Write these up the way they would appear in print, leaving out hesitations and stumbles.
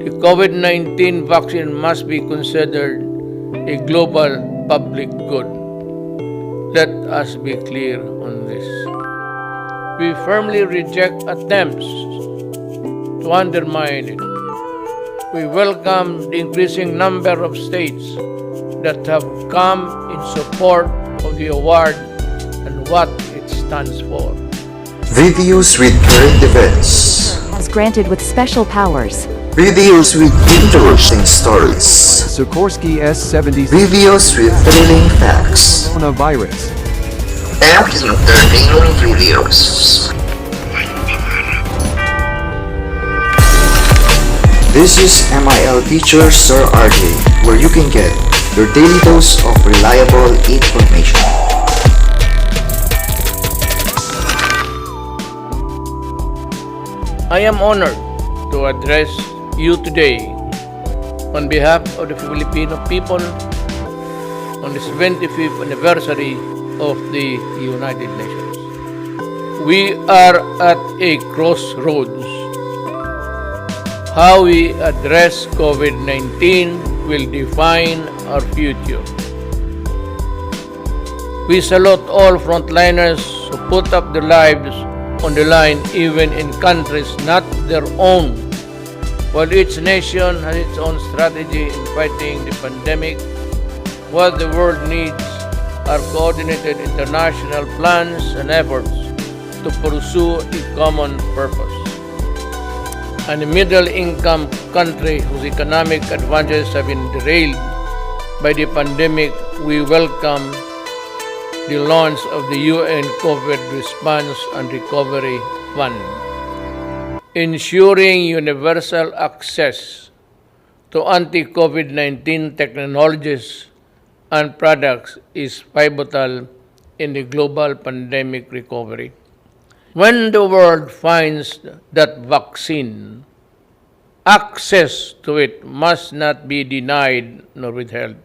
The COVID-19 vaccine must be considered a global public good. Let us be clear on this. We firmly reject attempts to undermine it. We welcome the increasing number of states that have come in support of the award and what it stands for. Videos with current events. Was granted with special powers. Videos with interesting stories. Sikorsky S-70 Videos with thrilling facts. coronavirus. And entertaining videos. This is MIL Teacher Sir Arjay, where you can get your daily dose of reliable information. I am honored to address you today on behalf of the Filipino people on the 75th anniversary of the United Nations. We are at a crossroads. How we address COVID-19 will define our future. We salute all frontliners who put up their lives on the line even in countries not their own. While each nation has its own strategy in fighting the pandemic, what the world needs are coordinated international plans and efforts to pursue a common purpose. And a middle-income country whose economic advantages have been derailed by the pandemic, we welcome the launch of the UN COVID Response and Recovery Fund. Ensuring universal access to anti-COVID-19 technologies and products is pivotal in the global pandemic recovery. When the world finds that vaccine, access to it must not be denied nor withheld.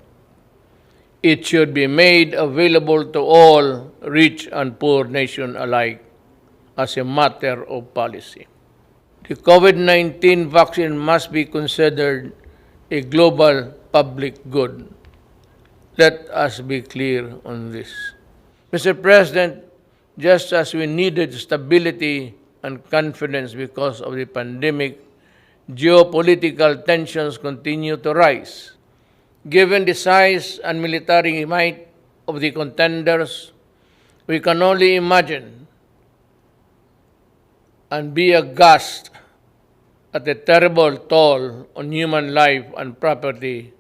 It should be made available to all rich and poor nations alike as a matter of policy. The COVID-19 vaccine must be considered a global public good. Let us be clear on this. Mr. President, just as we needed stability and confidence because of the pandemic, geopolitical tensions continue to rise. Given the size and military might of the contenders, we can only imagine and be aghast at the terrible toll on human life and property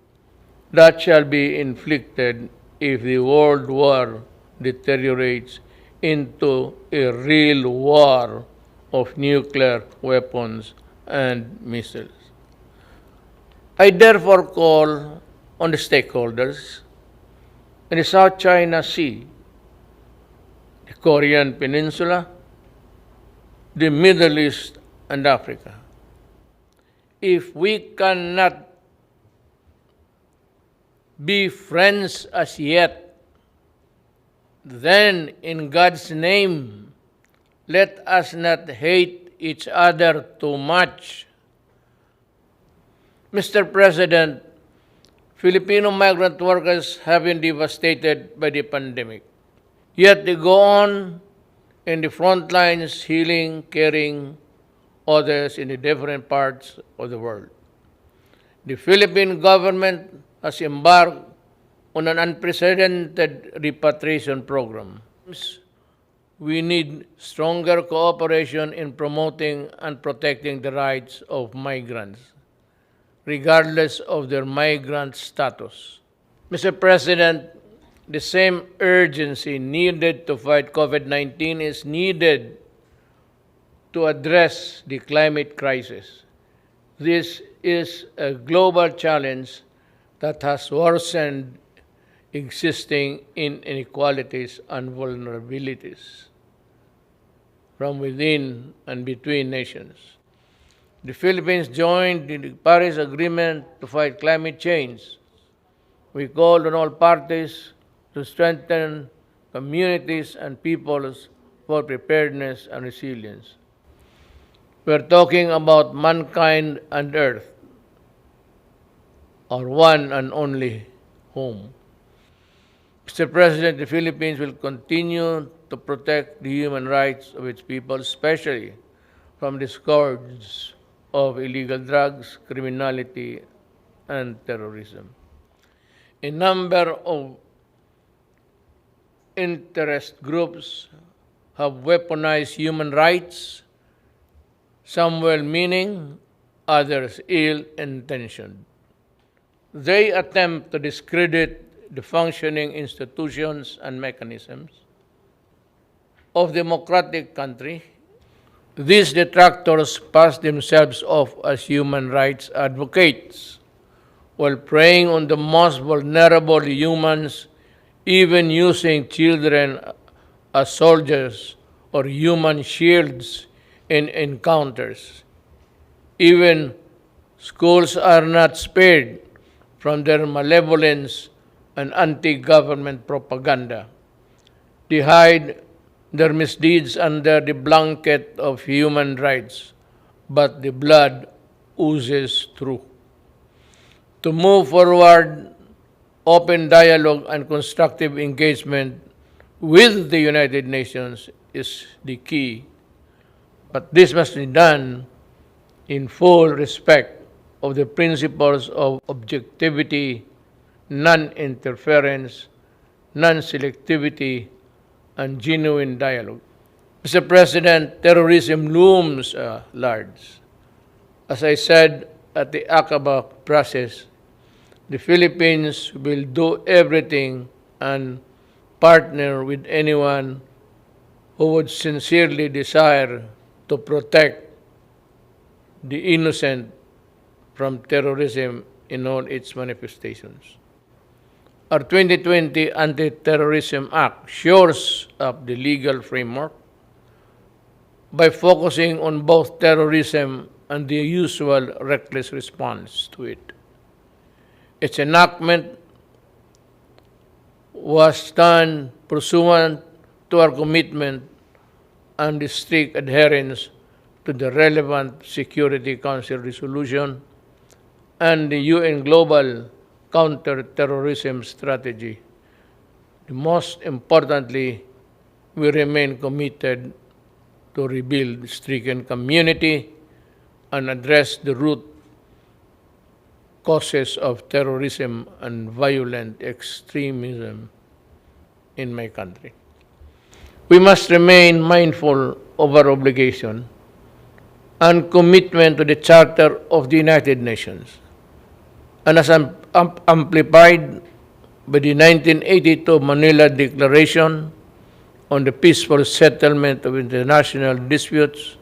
that shall be inflicted if the world war deteriorates into a real war of nuclear weapons and missiles. I therefore call on the stakeholders in the South China Sea, the Korean Peninsula, the Middle East, and Africa. If we cannot be friends as yet, then in God's name, let us not hate each other too much. Mr. President, Filipino migrant workers have been devastated by the pandemic. Yet they go on in the front lines healing, caring others in the different parts of the world. The Philippine government has embarked on an unprecedented repatriation program. We need stronger cooperation in promoting and protecting the rights of migrants, regardless of their migrant status. Mr. President, the same urgency needed to fight COVID-19 is needed to address the climate crisis. This is a global challenge that has worsened existing inequalities and vulnerabilities from within and between nations. The Philippines joined the Paris Agreement to fight climate change. We called on all parties to strengthen communities and peoples for preparedness and resilience. We're talking about mankind and Earth. our one and only home. Mr. President, the Philippines will continue to protect the human rights of its people, especially from the scourge of illegal drugs, criminality, and terrorism. A number of interest groups have weaponized human rights, some well-meaning, others ill-intentioned. They attempt to discredit the functioning institutions and mechanisms of democratic country. These detractors pass themselves off as human rights advocates while preying on the most vulnerable humans, even using children as soldiers or human shields in encounters. Even schools are not spared from their malevolence and anti-government propaganda. They hide their misdeeds under the blanket of human rights, but the blood oozes through. To move forward, open dialogue and constructive engagement with the United Nations is the key, but this must be done in full respect of the principles of objectivity, non-interference, non-selectivity, and genuine dialogue. Mr. President, terrorism looms large. As I said at the Aqaba process, the Philippines will do everything and partner with anyone who would sincerely desire to protect the innocent from terrorism in all its manifestations. Our 2020 Anti-Terrorism Act shores up the legal framework by focusing on both terrorism and the usual reckless response to it. Its enactment was done pursuant to our commitment and the strict adherence to the relevant Security Council resolution and the UN Global Counter-Terrorism Strategy. Most importantly, we remain committed to rebuild the stricken community and address the root causes of terrorism and violent extremism in my country. We must remain mindful of our obligation and commitment to the Charter of the United Nations, and as amplified by the 1982 Manila Declaration on the peaceful settlement of international disputes,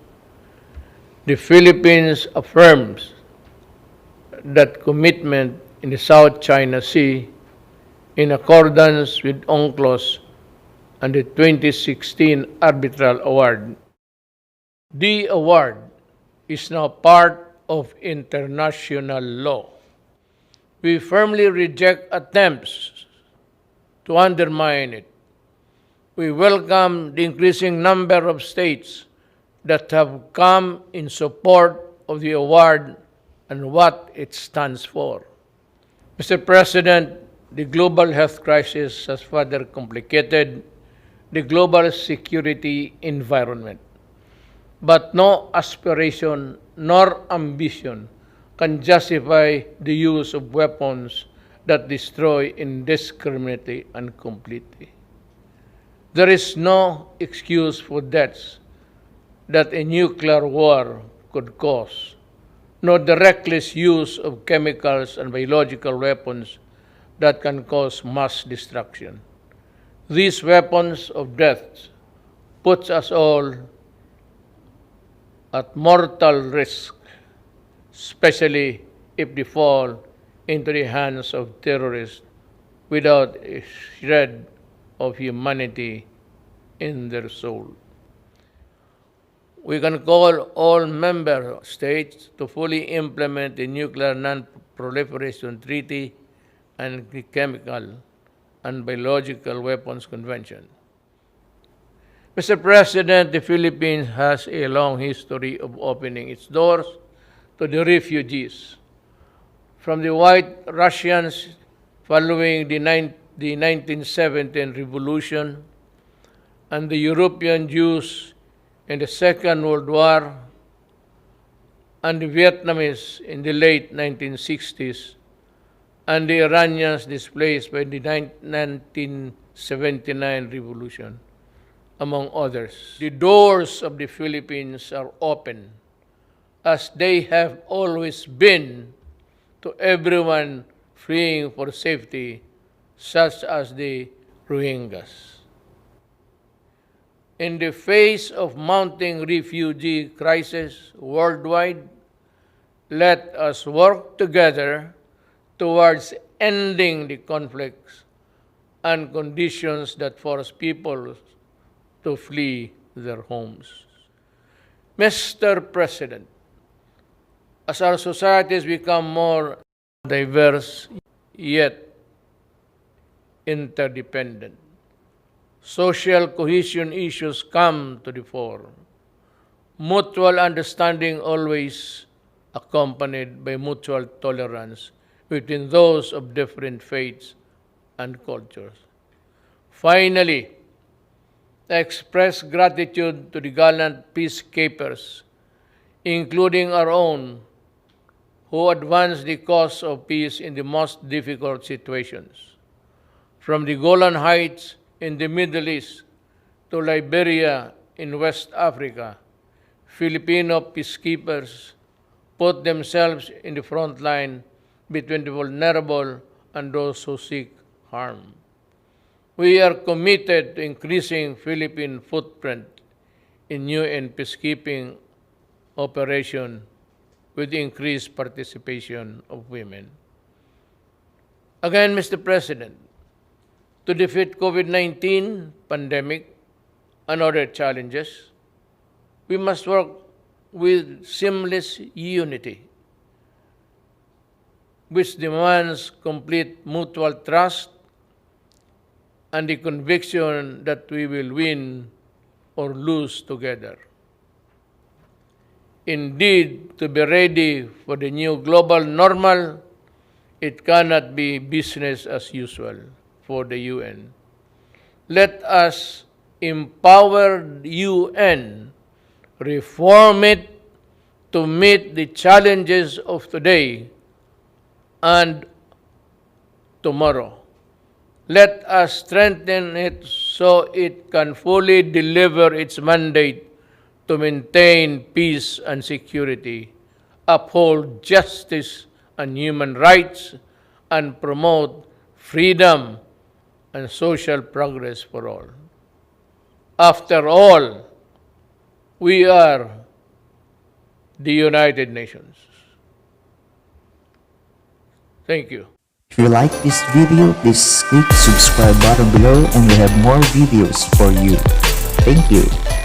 the Philippines affirms that commitment in the South China Sea in accordance with UNCLOS and the 2016 Arbitral Award. The award is now part of international law. We firmly reject attempts to undermine it. We welcome the increasing number of states that have come in support of the award and what it stands for. Mr. President, the global health crisis has further complicated the global security environment. But no aspiration nor ambition can justify the use of weapons that destroy indiscriminately and completely. There is no excuse for deaths that a nuclear war could cause, nor the reckless use of chemicals and biological weapons that can cause mass destruction. These weapons of death put us all at mortal risk, especially if they fall into the hands of terrorists without a shred of humanity in their soul. We can call all member states to fully implement the Nuclear Non-Proliferation Treaty and the Chemical and Biological Weapons Convention. Mr. President, the Philippines has a long history of opening its doors to the refugees from the White Russians following the 1917 revolution and the European Jews in the Second World War and the Vietnamese in the late 1960s and the Iranians displaced by the 1979 revolution, among others. The doors of the Philippines are open, as they have always been, to everyone fleeing for safety, such as the Rohingyas. In the face of mounting refugee crisis worldwide, let us work together towards ending the conflicts and conditions that force people to flee their homes. Mr. President, as our societies become more diverse yet interdependent, social cohesion issues come to the fore. Mutual understanding always accompanied by mutual tolerance between those of different faiths and cultures. Finally, I express gratitude to the gallant peacekeepers, including our own, who advance the cause of peace in the most difficult situations. From the Golan Heights in the Middle East to Liberia in West Africa, Filipino peacekeepers put themselves in the front line between the vulnerable and those who seek harm. We are committed to increasing Philippine footprint in UN peacekeeping operation with increased participation of women. Again, Mr. President, to defeat COVID-19 pandemic and other challenges, we must work with seamless unity, which demands complete mutual trust and the conviction that we will win or lose together. Indeed, to be ready for the new global normal, it cannot be business as usual for the UN. Let us empower the UN, reform it to meet the challenges of today and tomorrow. Let us strengthen it so it can fully deliver its mandate to maintain peace and security, uphold justice and human rights, and promote freedom and social progress for all. After all, we are the United Nations. Thank you. If you like this video, please click subscribe button below and we have more videos for you. Thank you.